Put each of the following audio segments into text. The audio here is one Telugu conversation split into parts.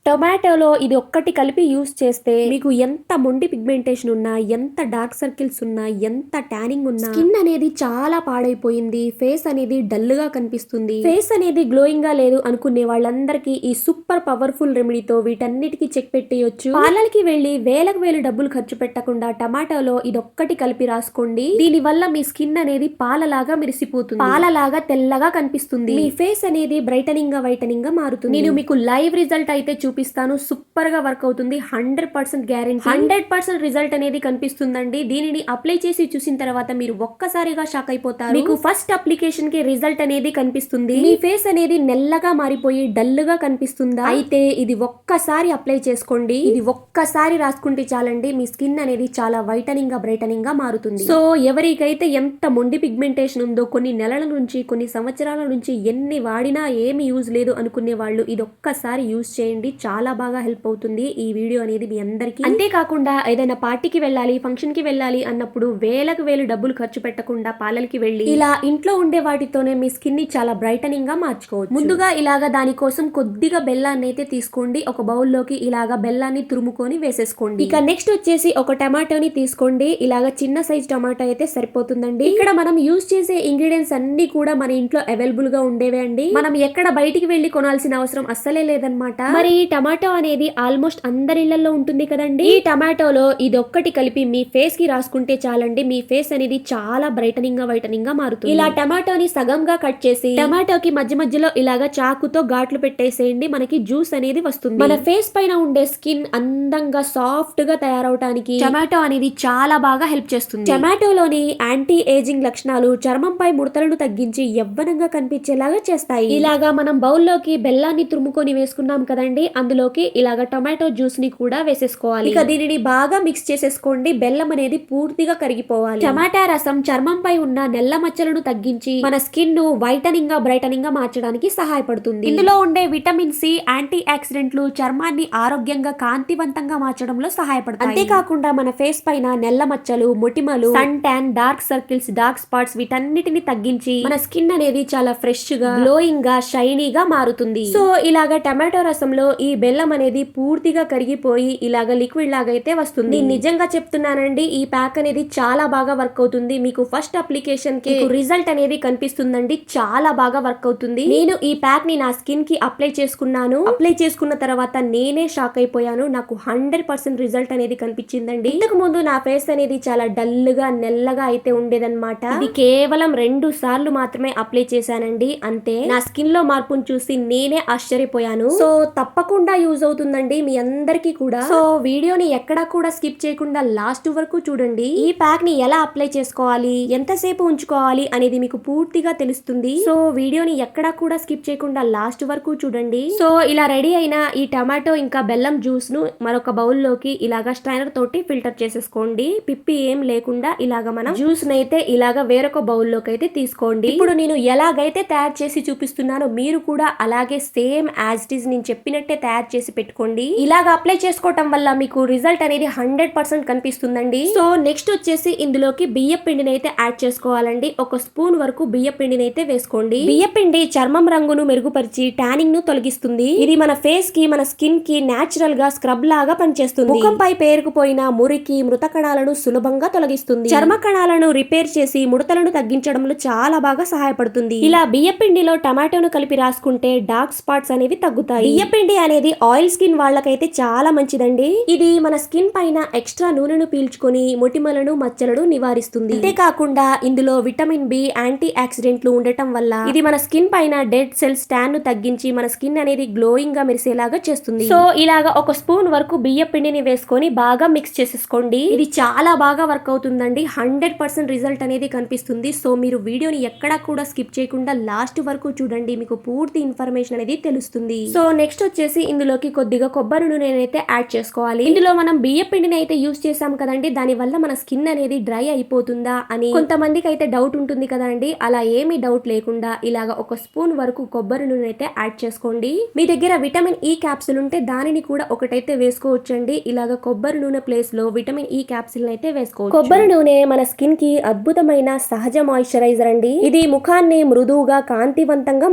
టొమాటోలో ఇది ఒక్కటి కలిపి యూస్ చేస్తే మీకు ఎంత మొండి పిగ్మెంటేషన్ ఉన్నా, ఎంత డార్క్ సర్కిల్స్ ఉన్నా, ఎంత ట్యానింగ్ ఉన్నా, స్కిన్ అనేది చాలా పాడైపోయింది, ఫేస్ అనేది డల్ గా కనిపిస్తుంది, ఫేస్ అనేది గ్లోయింగ్ గా లేదు అనుకునే వాళ్ళందరికీ ఈ సూపర్ పవర్ఫుల్ రెమెడీతో వీటన్నిటికీ చెక్ పెట్టేయొచ్చు. పార్లర్కి వెళ్లి వేలకు వేలు డబ్బులు ఖర్చు పెట్టకుండా టమాటోలో ఇదొక్కటి కలిపి రాసుకోండి. దీని వల్ల మీ స్కిన్ అనేది పాలలాగా మెరిసిపోతుంది, పాలలాగా తెల్లగా కనిపిస్తుంది, మీ ఫేస్ అనేది బ్రైటనింగ్ గా వైటనింగ్ గా మారుతుంది. నేను మీకు లైవ్ రిజల్ట్ అయితే చూపిస్తాను. సూపర్ గా వర్క్ అవుతుంది. 100% గ్యారెంటీ, 100% రిజల్ట్ అనేది కనిపిస్తుందండి. దీనిని అప్లై చేసి చూసిన తర్వాత మీరు ఒక్కసారిగా షాక్ అయిపోతారు. మీకు ఫస్ట్ అప్లికేషన్ కి రిజల్ట్ అనేది కనిపిస్తుంది. మీ ఫేస్ అనేది నెల్లగా మారిపోయి డల్ గా కనిపిస్తుందా? అయితే ఇది ఒక్కసారి అప్లై చేసుకోండి. ఇది ఒక్కసారి రాసుకుంటే చాలండి, మీ స్కిన్ అనేది చాలా వైటనింగ్ గా బ్రైటనింగ్ గా మారుతుంది. సో ఎవరికైతే ఎంత మొండి పిగ్మెంటేషన్ ఉందో, కొన్ని నెలల నుంచి కొన్ని సంవత్సరాల నుంచి ఎన్ని వాడినా ఏమి యూజ్ లేదు అనుకునే వాళ్ళు ఇది ఒక్కసారి యూజ్ చేయండి. చాలా బాగా హెల్ప్ అవుతుంది ఈ వీడియో అనేది మీ అందరికి. అంతేకాకుండా ఏదైనా పార్టీకి వెళ్ళాలి, ఫంక్షన్ కి వెళ్ళాలి అన్నప్పుడు వేలకు వేలు డబ్బులు ఖర్చు పెట్టకుండా పార్లర్కి వెళ్ళి ఇలా ఇంట్లో ఉండే వాటితోనే మీ స్కిన్ ని చాలా బ్రైటనింగ్ గా మార్చుకోవచ్చు. ముందుగా ఇలాగా దానికోసం కొద్దిగా బెల్లాన్ని అయితే తీసుకోండి. ఒక బౌల్లోకి ఇలాగా బెల్లాన్ని తురుముకొని వేసేసుకోండి. ఇక నెక్స్ట్ వచ్చేసి ఒక టమాటోని తీసుకోండి. ఇలాగా చిన్న సైజ్ టమాటో అయితే సరిపోతుందండి. ఇక్కడ మనం యూజ్ చేసే ఇంగ్రీడియంట్స్ అన్ని కూడా మన ఇంట్లో అవైలబుల్ గా ఉండేవే అండి. మనం ఎక్కడ బయటికి వెళ్లి కొనాల్సిన అవసరం అస్సలే లేదనమాట. మరి ఈ టమాటో అనేది ఆల్మోస్ట్ అందరి ఇళ్లలో ఉంటుంది కదండి. ఈ టమాటోలో ఇది ఒక్కటి కలిపి మీ ఫేస్ కి రాసుకుంటే చాలండి, మీ ఫేస్ అనేది చాలా బ్రైటనింగ్ గా వైటనింగ్ గా మారుతుంది. ఇలా టమాటోని సగంగా కట్ చేసి టమాటోకి మధ్య మధ్యలో ఇలాగా చాకుతో ఘాట్లు పెట్టేసేయండి. మనకి జ్యూస్ అనేది వస్తుంది. మన ఫేస్ పైన ఉండే స్కిన్ అందంగా సాఫ్ట్ గా తయారవడానికి టమాటో అనేది చాలా బాగా హెల్ప్ చేస్తుంది. టమాటోలోని యాంటీ ఏజింగ్ లక్షణాలు చర్మంపై ముడతలను తగ్గించి యవ్వనంగా కనిపించేలాగా చేస్తాయి. ఇలాగా మనం బౌల్లోకి బెల్లాన్ని తురుముకొని వేసుకున్నాం కదండి, అందులోకి ఇలాగ టొమాటో జ్యూస్ ని కూడా వేసేసుకోవాలి. ఇక దీనిని బాగా మిక్స్ చేసేసుకోండి. బెల్లం అనేది పూర్తిగా కరిగిపోవాలి. టమాటా రసం చర్మంపై ఉన్న నెల్ల మచ్చలను తగ్గించి మన స్కిన్ ను వైటనింగ్ గా బ్రైటనింగ్ గా మార్చడానికి సహాయపడుతుంది. ఇందులో ఉండే విటమిన్ సి, యాంటీ ఆక్సిడెంట్లు చర్మాన్ని ఆరోగ్యంగా కాంతివంతంగా మార్చడంలో సహాయపడతాయి. అంతేకాకుండా మన ఫేస్ పైన నెల్ల మచ్చలు, మొటిమలు, sun tan, dark circles, dark spots వీటన్నిటిని తగ్గించి మన స్కిన్ అనేది చాలా ఫ్రెష్ గా, గ్లోయింగ్ గా, షైనీగా మారుతుంది. సో ఇలాగ టమాటో రసంలో ఈ బెల్లం అనేది పూర్తిగా కరిగిపోయి ఇలాగ లిక్విడ్ లాగా అయితే వస్తుంది. నేను నిజంగా చెప్తున్నానండి, ఈ ప్యాక్ అనేది చాలా బాగా వర్క్ అవుతుంది. మీకు ఫస్ట్ అప్లికేషన్ కి రిజల్ట్ అనేది కనిపిస్తుందండి. చాలా బాగా వర్క్ అవుతుంది. నేను ఈ ప్యాక్ ని నా స్కిన్ కి అప్లై చేసుకున్నాను. అప్లై చేసుకున్న తర్వాత నేనే షాక్ అయిపోయాను. నాకు 100% రిజల్ట్ అనేది కనిపించిందండి. ఇంతకు ముందు నా ఫేస్ అనేది చాలా డల్ గా, నెల్లగా అయితే ఉండేదన్నమాట. ఇది కేవలం 2 సార్లు మాత్రమే అప్లై చేశానండి, అంతే. నా స్కిన్ లో మార్పును చూసి నేనే ఆశ్చర్యపోయాను. సో తప్పకుండా యూజ్ అవుతుందండి మీ అందరికీ కూడా. సో వీడియోని ఎక్కడా కూడా స్కిప్ చేయకుండా లాస్ట్ వరకు చూడండి. ఈ ప్యాక్ ని ఎలా అప్లై చేసుకోవాలి, ఎంతసేపు ఉంచుకోవాలి అనేది మీకు పూర్తిగా తెలుస్తుంది. సో వీడియోని ఎక్కడా కూడా స్కిప్ చేయకుండా లాస్ట్ వరకు చూడండి. సో ఇలా రెడీ అయిన ఈ టమాటో ఇంకా బెల్లం జ్యూస్ ను మరొక బౌల్ లోకి ఇలాగా స్ట్రైనర్ తోటి ఫిల్టర్ చేసేసుకోండి. పిప్పి ఏం లేకుండా ఇలాగా మనం జ్యూస్ నైతే ఇలాగా వేరొక బౌల్ లోకి అయితే తీసుకోండి. ఇప్పుడు నేను ఎలాగైతే తయారు చేసి చూపిస్తున్నానో మీరు కూడా అలాగే సేమ్ యాజ్ ఇట్ ఈస్ నేను చెప్పినట్టే తయారు చేసి పెట్టుకోండి. ఇలాగ అప్లై చేసుకోవటం వల్ల మీకు రిజల్ట్ అనేది 100% కనిపిస్తుందండి. సో నెక్స్ట్ వచ్చేసి ఇందులోకి బియ్య పిండిని అయితే యాడ్ చేసుకోవాలండి. 1 స్పూన్ వరకు బియ్య పిండిని అయితే వేసుకోండి. బియ్య పిండి చర్మం రంగును మెరుగుపరిచి ట్యానింగ్ ను తొలగిస్తుంది. ఇది మన ఫేస్ కి, మన స్కిన్ కి నేచురల్ గా స్క్రబ్ లాగా పనిచేస్తుంది. ముఖంపై పేరుకుపోయిన మురికి, మృత కణాలను సులభంగా తొలగిస్తుంది. చర్మ కణాలను రిపేర్ చేసి ముడతలను తగ్గించడంలో చాలా బాగా సహాయపడుతుంది. ఇలా బియ్య పిండిలో టమాటోను కలిపి రాసుకుంటే డార్క్ స్పాట్స్ అనేవి తగ్గుతాయి. బియ్య పిండి అనేది ఆయిల్ స్కిన్ వాళ్ళకైతే చాలా మంచిదండి. ఇది మన స్కిన్ పైన ఎక్స్ట్రా నూనెను పీల్చుకొని మొటిమలను, మచ్చలను నివారిస్తుంది. అంతేకాకుండా ఇందులో విటమిన్ బి, యాంటీ ఆక్సిడెంట్లు ఉండటం వల్ల ఇది మన స్కిన్ పైన డెడ్ సెల్స్ ట్యాన్ ను తగ్గించి మన స్కిన్ అనేది గ్లోయింగ్ గా మెరిసేలాగా చేస్తుంది. సో ఇలాగా 1 స్పూన్ వరకు బియ్య పిండిని వేసుకొని బాగా మిక్స్ చేసేసుకోండి. ఇది చాలా బాగా వర్క్ అవుతుందండి. 100% రిజల్ట్ అనేది కనిపిస్తుంది. సో మీరు వీడియోని ఎక్కడా కూడా స్కిప్ చేయకుండా లాస్ట్ వరకు చూడండి, మీకు పూర్తి ఇన్ఫర్మేషన్ అనేది తెలుస్తుంది. సో నెక్స్ట్ వచ్చేసి ఇందులోకి కొద్దిగా కొబ్బరి నూనె అయితే యాడ్ చేసుకోవాలి. ఇందులో మనం బియ్య పిండిని అయితే యూజ్ చేసాం కదండి, దాని వల్ల మన స్కిన్ అనేది డ్రై అయిపోతుందా అని కొంతమందికి అయితే డౌట్ ఉంటుంది కదండి. అలా ఏమీ డౌట్ లేకుండా ఇలాగ 1 స్పూన్ వరకు కొబ్బరి నూనె అయితే యాడ్ చేసుకోండి. మీ దగ్గర విటమిన్ ఈ క్యాప్సూల్ ఉంటే దానిని కూడా ఒకటైతే వేసుకోవచ్చండి. ఇలాగ కొబ్బరి నూనె ప్లేస్ లో విటమిన్ ఈ క్యాప్సూల్ అయితే వేసుకోవచ్చు. కొబ్బరి నూనె మన స్కిన్ కి అద్భుతమైన సహజ మాయిశ్చరైజర్ అండి. ఇది ముఖాన్ని మృదువుగా, కాంతివంతంగా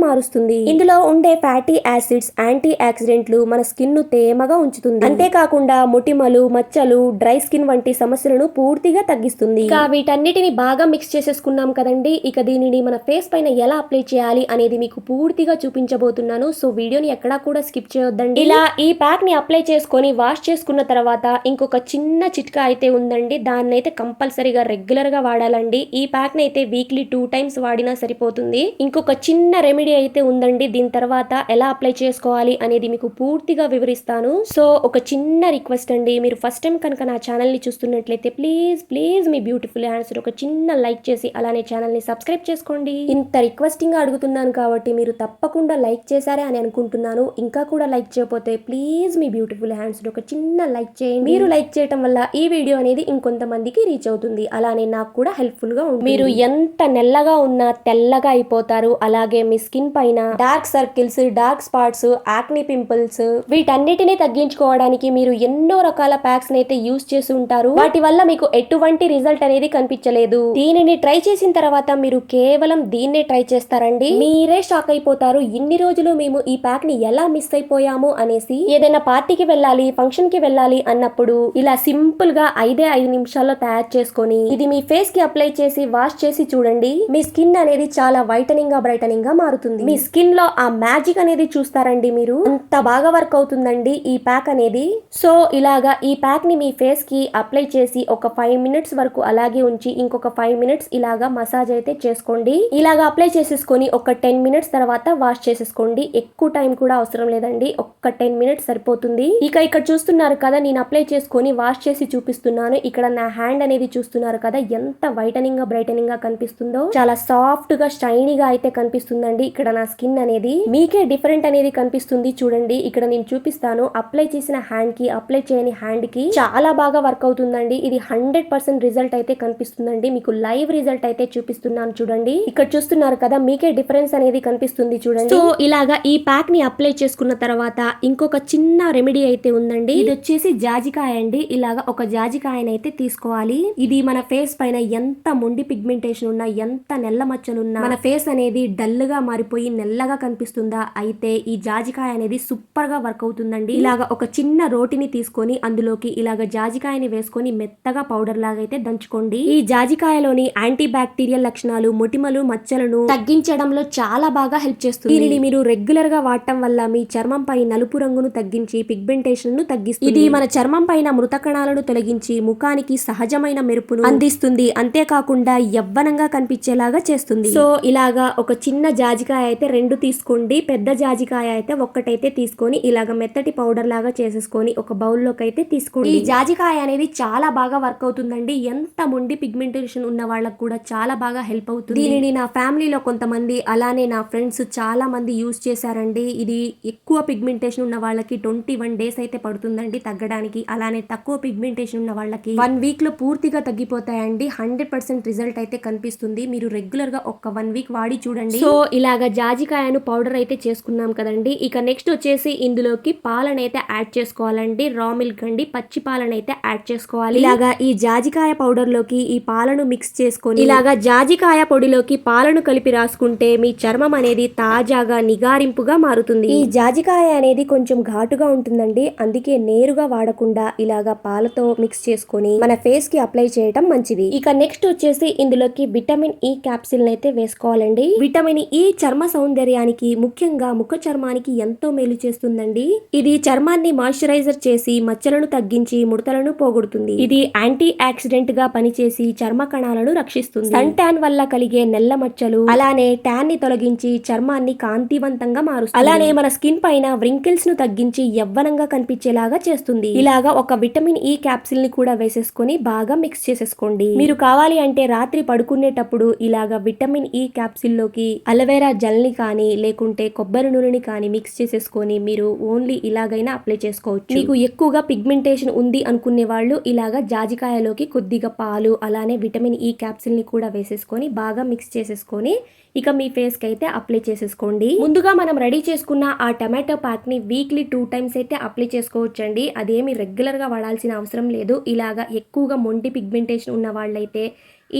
మారుస్తుంది. ఇందులో ఉండే ఫ్యాటీ యాసిడ్స్, యాంటీ ఆక్సిడెంట్ పిగ్మెంట్లు మన స్కిన్ ను తేమగా ఉంచుతుంది. అంతేకాకుండా మొటిమలు, మచ్చలు, డ్రై స్కిన్ వంటి సమస్యలను పూర్తిగా తగ్గిస్తుంది. ఇక వీటన్నిటిని బాగా మిక్స్ చేసేసుకున్నాం కదండి. ఇక దీనిని మన ఫేస్ పైన ఎలా అప్లై చేయాలి అనేది మీకు పూర్తిగా చూపించబోతున్నాను. సో వీడియోని ఎక్కడా కూడా స్కిప్ చేయొద్దండి. ఇలా ఈ ప్యాక్ ని అప్లై చేసుకొని వాష్ చేసుకున్న తర్వాత ఇంకొక చిన్న చిట్కా అయితే ఉందండి. దాన్ని అయితే కంపల్సరీగా రెగ్యులర్ గా వాడాలండి. ఈ ప్యాక్ ని అయితే వీక్లీ 2 టైమ్స్ వాడినా సరిపోతుంది. ఇంకొక చిన్న రెమెడీ అయితే ఉందండి. దీని తర్వాత ఎలా అప్లై చేసుకోవాలి అనేది మీకు పూర్తిగా వివరిస్తాను. సో ఒక చిన్న రిక్వెస్ట్ అండి, మీరు ఫస్ట్ టైం కనుక నా ఛానల్ ని చూస్తున్నట్లయితే ప్లీజ్ మీ బ్యూటిఫుల్ హ్యాండ్స్ ఒక చిన్న లైక్ చేసి అలానే ఛానల్ ని సబ్స్క్రైబ్ చేసుకోండి. ఇంత రిక్వెస్టింగ్ గా అడుగుతున్నాను కాబట్టి మీరు తప్పకుండా లైక్ చేశారే అని అనుకుంటున్నాను. ఇంకా కూడా లైక్ చేయకపోతే ప్లీజ్ మీ బ్యూటిఫుల్ హ్యాండ్స్ ఒక చిన్న లైక్ చేయండి. మీరు లైక్ చేయడం వల్ల ఈ వీడియో అనేది ఇంకొంతమందికి రీచ్ అవుతుంది. అలానే నాకు కూడా హెల్ప్ఫుల్ గా ఉంటుంది. మీరు ఎంత నెల్లగా ఉన్నా తెల్లగా అయిపోతారు. అలాగే మీ స్కిన్ పైన dark circles, dark spots, acne pimples వీటన్నిటిని తగ్గించుకోవడానికి మీరు ఎన్నో రకాల ప్యాక్స్ అయితే యూస్ చేసి ఉంటారు. వాటి వల్ల మీకు ఎటువంటి రిజల్ట్ అనేది కనిపించలేదు. దీనిని ట్రై చేసిన తర్వాత మీరు కేవలం దీన్నే ట్రై చేస్తారండి, మీరే షాక్ అయిపోతారు. ఇన్ని రోజులు మేము ఈ ప్యాక్ ని ఎలా మిస్ అయిపోయాము అనేసి. ఏదైనా పార్టీకి వెళ్ళాలి, ఫంక్షన్ కి వెళ్ళాలి అన్నప్పుడు ఇలా సింపుల్ గా 5 నిమిషాల్లో తయారు చేసుకొని ఇది మీ ఫేస్ కి అప్లై చేసి వాష్ చేసి చూడండి. మీ స్కిన్ అనేది చాలా వైటనింగ్ గా బ్రైటనింగ్ గా మారుతుంది. మీ స్కిన్ లో ఆ మ్యాజిక్ అనేది చూస్తారండి మీరు. అంత బాగా వర్క్ అవుతుందండి ఈ ప్యాక్ అనేది. సో ఇలాగా ఈ ప్యాక్ ని మీ ఫేస్ కి అప్లై చేసి ఒక 5 మినిట్స్ వరకు అలాగే ఉంచి ఇంకొక 5 మినిట్స్ ఇలాగా మసాజ్ అయితే చేసుకోండి. ఇలాగా అప్లై చేసేసుకొని ఒక 10 మినిట్స్ తర్వాత వాష్ చేసేసుకోండి. ఎక్కువ టైం కూడా అవసరం లేదండి, ఒక్క 10 మినిట్స్ సరిపోతుంది. ఇక ఇక్కడ చూస్తున్నారు కదా, నేను అప్లై చేసుకొని వాష్ చేసి చూపిస్తున్నాను. ఇక్కడ నా హ్యాండ్ అనేది చూస్తున్నారు కదా, ఎంత వైటనింగ్ గా బ్రైటనింగ్ గా కనిపిస్తుందో. చాలా సాఫ్ట్ గా షైనీగా అయితే కనిపిస్తుందండి. ఇక్కడ నా స్కిన్ అనేది మీకే డిఫరెంట్ అనేది కనిపిస్తుంది చూడండి. ఇక్కడ నేను చూపిస్తాను. అప్లై చేసిన హ్యాండ్ కి, అప్లై చేయని హ్యాండ్ కి చాలా బాగా వర్క్ అవుతుందండి. ఇది 100% రిజల్ట్ అయితే కనిపిస్తుందండి. మీకు లైవ్ రిజల్ట్ అయితే చూపిస్తున్నాను చూడండి. ఇక్కడ చూస్తున్నారు కదా, మీకే డిఫరెన్స్ అనేది కనిపిస్తుంది చూడండి. సో ఇలాగా ఈ ప్యాక్ ని అప్లై చేసుకున్న తర్వాత ఇంకొక చిన్న రెమెడీ అయితే ఉందండి. ఇది వచ్చేసి జాజికాయ అండి. ఇలాగా ఒక జాజికాయనైతే తీసుకోవాలి. ఇది మన ఫేస్ పైన ఎంత మొండి పిగ్మెంటేషన్ ఉన్నా, ఎంత నెల్ల మచ్చలున్నా, మన ఫేస్ అనేది డల్ గా మారిపోయి నెల్లగా కనిపిస్తుందా, అయితే ఈ జాజికాయ అనేది సూపర్ గా వర్క్ అవుతుందండి. ఇలాగా ఒక చిన్న రోటిని తీసుకొని అందులోకి ఇలాగ జాజికాయని వేసుకొని మెత్తగా పౌడర్ లాగా అయితే దంచుకోండి. ఈ జాజికాయలోని యాంటీ బ్యాక్టీరియల్ లక్షణాలు మొటిమలు, మచ్చలను తగ్గించడంలో చాలా బాగా హెల్ప్ చేస్తుంది. దీనిని మీరు రెగ్యులర్ గా వాడటం వల్ల మీ చర్మం పై నలుపు రంగును తగ్గించి పిగ్మెంటేషన్ ను తగ్గిస్తుంది. ఇది మన చర్మం పైన మృత కణాలను తొలగించి ముఖానికి సహజమైన మెరుపును అందిస్తుంది. అంతేకాకుండా యవ్వనంగా కనిపించేలాగా చేస్తుంది. సో ఇలాగా ఒక చిన్న జాజికాయ అయితే 2 తీసుకోండి. పెద్ద జాజికాయ అయితే ఒక్కటైతే తీసుకొని ఇలాగ మెత్తటి పౌడర్ లాగా చేసేసుకొని ఒక బౌల్ లోకి అయితే తీసుకోండి. ఈ జాజికాయ అనేది చాలా బాగా వర్క్ అవుతుందండి. ఎంత మొండి పిగ్మెంటేషన్ ఉన్న వాళ్ళకు కూడా చాలా బాగా హెల్ప్ అవుతుంది. దీనిని నా ఫ్యామిలీలో కొంతమంది అలానే నా ఫ్రెండ్స్ చాలా మంది యూజ్ చేశారండి. ఇది ఎక్కువ పిగ్మెంటేషన్ ఉన్న వాళ్ళకి 21 డేస్ అయితే పడుతుందండి తగ్గడానికి. అలానే తక్కువ పిగ్మెంటేషన్ ఉన్న వాళ్ళకి 1 వీక్ లో పూర్తిగా తగ్గిపోతాయండి. 100% రిజల్ట్ అయితే కనిపిస్తుంది. మీరు రెగ్యులర్ గా ఒక 1 వీక్ వాడి చూడండి. సో ఇలాగా జాజికాయను పౌడర్ అయితే చేసుకున్నాం కదండి. ఇక నెక్స్ట్ వచ్చేసి ఇందులోకి పాలనైతే యాడ్ చేసుకోవాలండి. రా మిల్క్ అండి, పచ్చి పాలనైతే యాడ్ చేసుకోవాలి. ఇలాగా ఈ జాజికాయ పౌడర్ లోకి ఈ పాలను మిక్స్ చేసుకొని ఇలాగా జాజికాయ పొడిలోకి పాలను కలిపి రాసుకుంటే మీ చర్మం అనేది తాజాగా నిగారింపుగా మారుతుంది. ఈ జాజికాయ అనేది కొంచెం ఘాటుగా ఉంటుందండి. అందుకే నేరుగా వాడకుండా ఇలాగా పాలతో మిక్స్ చేసుకొని మన ఫేస్ కి అప్లై చేయడం మంచిది. ఇక నెక్స్ట్ వచ్చేసి ఇందులోకి విటమిన్ ఈ క్యాప్సిల్ అయితే వేసుకోవాలండి. విటమిన్ ఈ చర్మ సౌందర్యానికి, ముఖ్యంగా ముఖ చర్మానికి ఎంతో మేలు చేస్తుందండి. ఇది చర్మాన్ని మాయిశ్చరైజర్ చేసి మచ్చలను తగ్గించి ముడతలను పోగొడుతుంది. ఇది యాంటీ ఆక్సిడెంట్ గా పనిచేసి చర్మ కణాలను రక్షిస్తుంది. సన్ ట్యాన్ వల్ల కలిగే నెల్ల మచ్చలు అలానే ట్యాన్ ని తొలగించి చర్మాన్ని కాంతివంతంగా మారుస్తుంది. అలానే మన స్కిన్ పైన వ్రింకిల్స్ ను తగ్గించి యవ్వనంగా కనిపించేలాగా చేస్తుంది. ఇలాగా ఒక విటమిన్ ఈ క్యాప్సిల్ ని కూడా వేసేసుకొని బాగా మిక్స్ చేసేసుకోండి. మీరు కావాలి అంటే రాత్రి పడుకునేటప్పుడు ఇలాగా విటమిన్ ఈ క్యాప్సిల్ లోకి అలోవెరా జెల్ ని కానీ లేకుంటే కొబ్బరి నూనెని కానీ మిక్స్ చేసేసుకొని మీరు ఓన్లీ ఇలాగైనా అప్లై చేసుకోవచ్చు. మీకు ఎక్కువగా పిగ్మెంటేషన్ ఉంది అనుకునే వాళ్ళు ఇలాగా జాజికాయలోకి కొద్దిగా పాలు అలానే విటమిన్ ఈ క్యాప్సిల్ ని కూడా వేసేసుకొని బాగా మిక్స్ చేసేసుకొని ఇక మీ ఫేస్ కి అయితే అప్లై చేసేసుకోండి. ముందుగా మనం రెడీ చేసుకున్న ఆ టమాటో ప్యాక్ ని వీక్లీ 2 టైమ్స్ అయితే అప్లై చేసుకోవచ్చండి. అదేమి రెగ్యులర్ గా వాడాల్సిన అవసరం లేదు. ఇలాగా ఎక్కువగా మొండి పిగ్మెంటేషన్ ఉన్న వాళ్ళైతే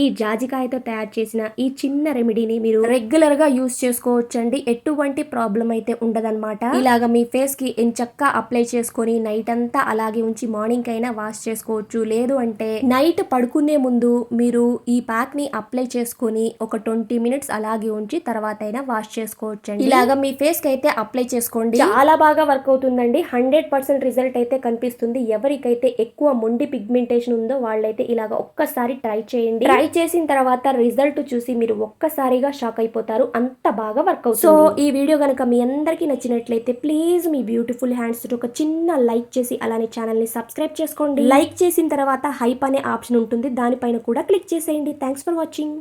ఈ జాజికాయతో తయారు చేసిన ఈ చిన్న రెమెడీని మీరు రెగ్యులర్ గా యూస్ చేసుకోవచ్చండి. ఎటువంటి ప్రాబ్లం అయితే ఉండదన్నమాట. ఇలాగ మీ ఫేస్ కి ఎంచక్కా అప్లై చేసుకొని నైట్ అంతా అలాగే ఉంచి మార్నింగ్ అయినా వాష్ చేసుకోవచ్చు. లేదు అంటే నైట్ పడుకునే ముందు మీరు ఈ ప్యాక్ ని అప్లై చేసుకొని ఒక 20 మినిట్స్ అలాగే ఉంచి తర్వాత అయినా వాష్ చేసుకోవచ్చు. ఇలాగ మీ ఫేస్ కి అయితే అప్లై చేసుకోండి. చాలా బాగా వర్క్ అవుతుందండి. 100% రిజల్ట్ అయితే కనిపిస్తుంది. ఎవరికైతే ఎక్కువ మొండి పిగ్మెంటేషన్ ఉందో వాళ్ళైతే ఇలాగ ఒక్కసారి ట్రై చేయండి. ట్రై చేసిన తర్వాత రిజల్ట్ చూసి మీరు ఒక్కసారిగా షాక్ అయిపోతారు. అంత బాగా వర్క్ అవుతుంది. సో ఈ వీడియో కనుక మీ అందరికీ నచ్చినట్లయితే ప్లీజ్ మీ బ్యూటిఫుల్ హ్యాండ్స్ తో ఒక చిన్న లైక్ చేసి అలానే ఛానల్ ని సబ్స్క్రైబ్ చేసుకోండి. లైక్ చేసిన తర్వాత హైప్ అనే ఆప్షన్ ఉంటుంది, దానిపైన కూడా క్లిక్ చేసేయండి. Thanks for watching.